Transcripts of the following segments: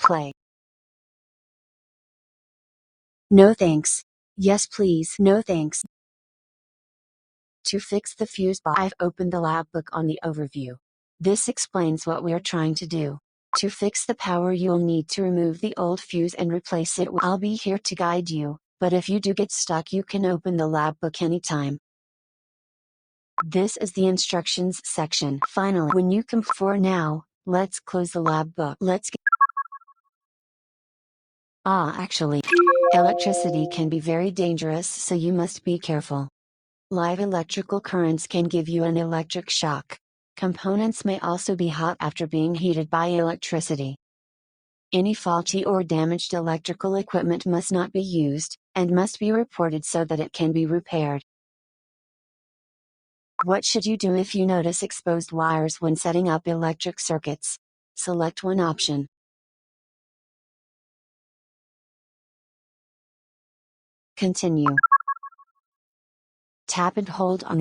Play. No thanks. Yes please. No thanks. To fix the fuse box, I've opened the lab book on the overview. This explains what we are trying to do. To fix the power you'll need to remove the old fuse and replace it. I'll be here to guide you, but if you do get stuck you can open the lab book anytime. This is the instructions section. Finally, when you come for now, let's close the lab book. Let's get actually, electricity can be very dangerous, so you must be careful. Live electrical currents can give you an electric shock. Components may also be hot after being heated by electricity. Any faulty or damaged electrical equipment must not be used, and must be reported so that it can be repaired. What should you do if you notice exposed wires when setting up electric circuits? Select one option. Continue. Tap and hold on.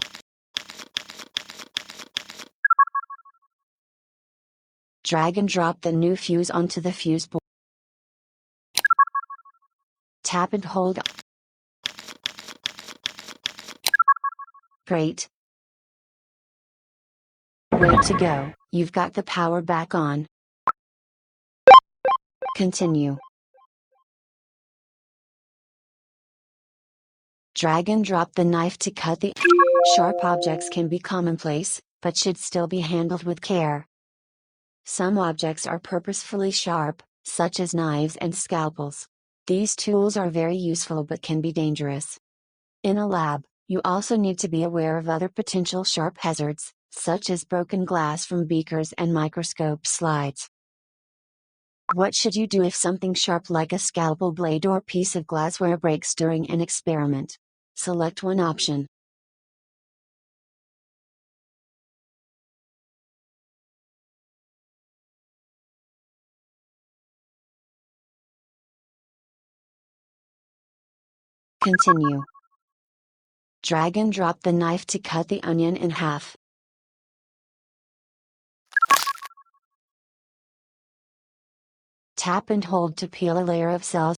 Drag and drop the new fuse onto the fuse board. Tap and hold. Great. Way to go, you've got the power back on. Continue. Drag and drop the knife to cut the sharp objects can be commonplace, but should still be handled with care. Some objects are purposefully sharp, such as knives and scalpels. These tools are very useful but can be dangerous. In a lab, you also need to be aware of other potential sharp hazards, such as broken glass from beakers and microscope slides. What should you do if something sharp like a scalpel blade or piece of glassware breaks during an experiment? Select one option. Continue. Drag and drop the knife to cut the onion in half. Tap and hold to peel a layer of cells.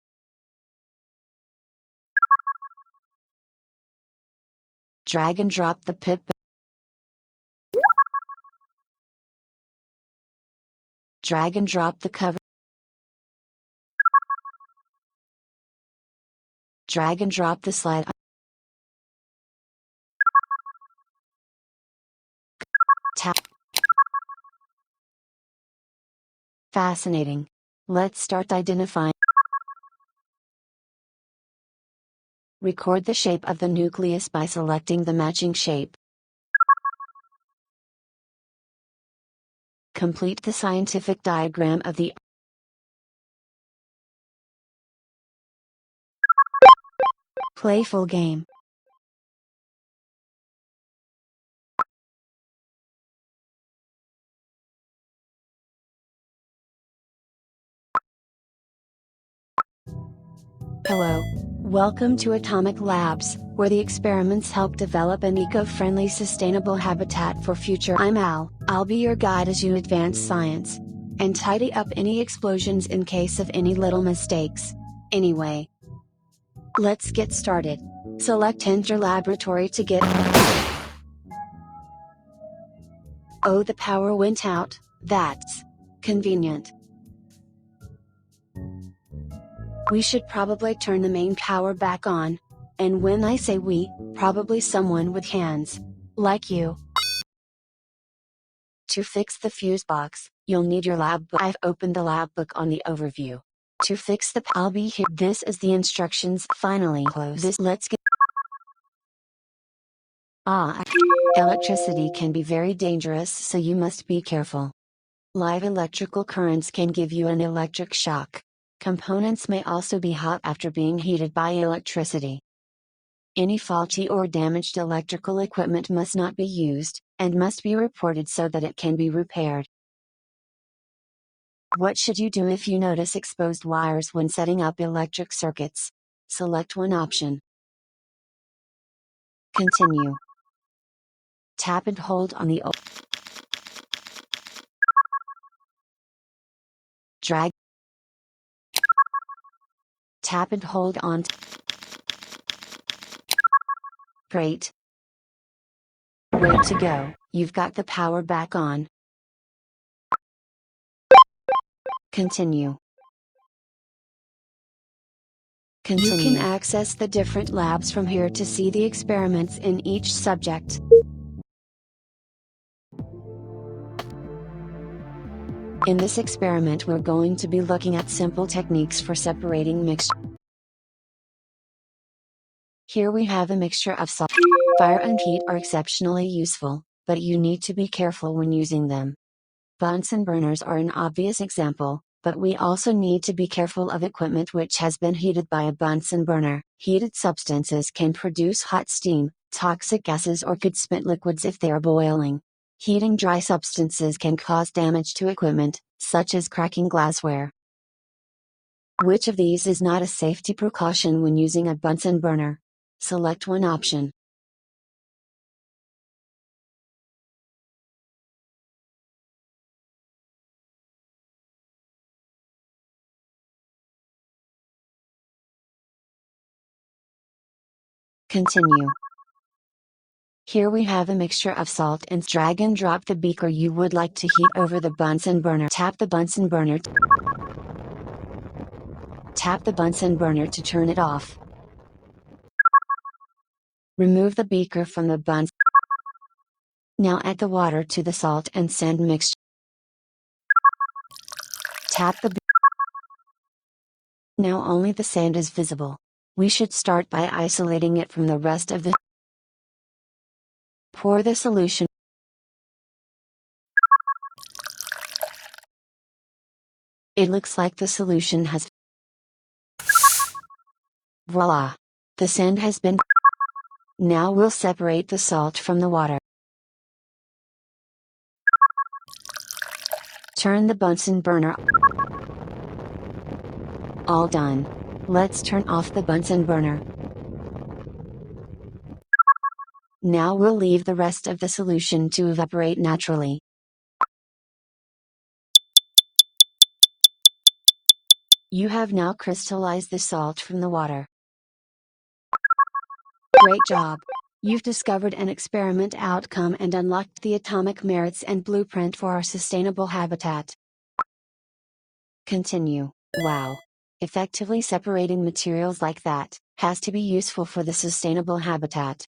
Drag and drop the pip. Drag and drop the cover. Drag and drop the slide. Tap. Fascinating. Let's start identifying. Record the shape of the nucleus by selecting the matching shape. Complete the scientific diagram of the playful game. Hello. Welcome to Atomic Labs, where the experiments help develop an eco-friendly sustainable habitat for future. I'm Al. I'll be your guide as you advance science. And tidy up any explosions in case of any little mistakes. Anyway, let's get started. Select Enter Laboratory to get. Oh, the power went out. That's convenient. We should probably turn the main power back on. And when I say we, probably someone with hands. Like you. To fix the fuse box, you'll need your lab book. I've opened the lab book on the overview. To fix the I'll be here. This is the instructions. Finally close this. Let's get. Electricity can be very dangerous, so you must be careful. Live electrical currents can give you an electric shock. Components may also be hot after being heated by electricity. Any faulty or damaged electrical equipment must not be used, and must be reported so that it can be repaired. What should you do if you notice exposed wires when setting up electric circuits? Select one option. Continue. Tap and hold on the drag Tap and hold on. Great. Way to go, you've got the power back on. Continue. You can access the different labs from here to see the experiments in each subject. In this experiment we're going to be looking at simple techniques for separating mixture. Here we have a mixture of salt. Fire and heat are exceptionally useful, but you need to be careful when using them. Bunsen burners are an obvious example, but we also need to be careful of equipment which has been heated by a Bunsen burner. Heated substances can produce hot steam, toxic gases, or could spit liquids if they are boiling. Heating dry substances can cause damage to equipment, such as cracking glassware. Which of these is not a safety precaution when using a Bunsen burner? Select one option. Continue. Here we have a mixture of salt and drag and drop the beaker you would like to heat over the Bunsen burner. Tap the Bunsen burner. Tap the Bunsen burner to turn it off. Remove the beaker from the Bunsen. Now add the water to the salt and sand mixture. Tap the. Now only the sand is visible. We should start by isolating it from the rest of the. Pour the solution. It looks like the solution has. Voila! The sand has been. Now we'll separate the salt from the water. Turn the Bunsen burner. All done. Let's turn off the Bunsen burner. Now we'll leave the rest of the solution to evaporate naturally. You have now crystallized the salt from the water. Great job! You've discovered an experiment outcome and unlocked the atomic merits and blueprint for our sustainable habitat. Continue. Wow! Effectively separating materials like that has to be useful for the sustainable habitat.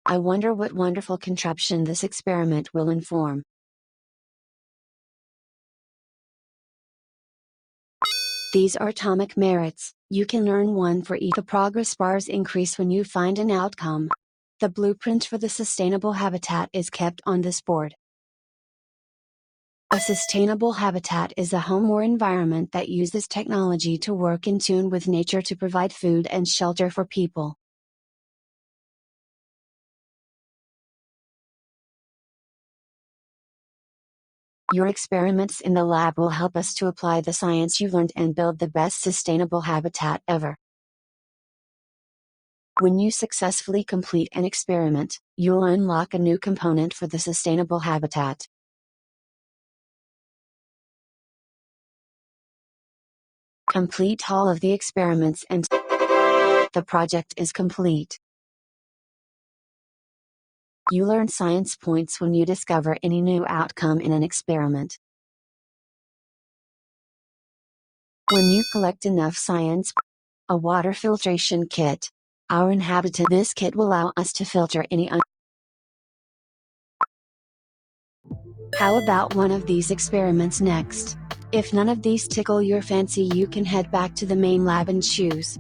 I wonder what wonderful contraption this experiment will inform. These are atomic merits. You can earn one for each. The progress bars increase when you find an outcome. The blueprint for the sustainable habitat is kept on this board. A sustainable habitat is a home or environment that uses technology to work in tune with nature to provide food and shelter for people. Your experiments in the lab will help us to apply the science you learned and build the best sustainable habitat ever. When you successfully complete an experiment, you'll unlock a new component for the sustainable habitat. Complete all of the experiments and the project is complete. You learn science points when you discover any new outcome in an experiment. When you collect enough science, a water filtration kit. Our inhabitant. This kit will allow us to filter any How about one of these experiments next? If none of these tickle your fancy, you can head back to the main lab and choose.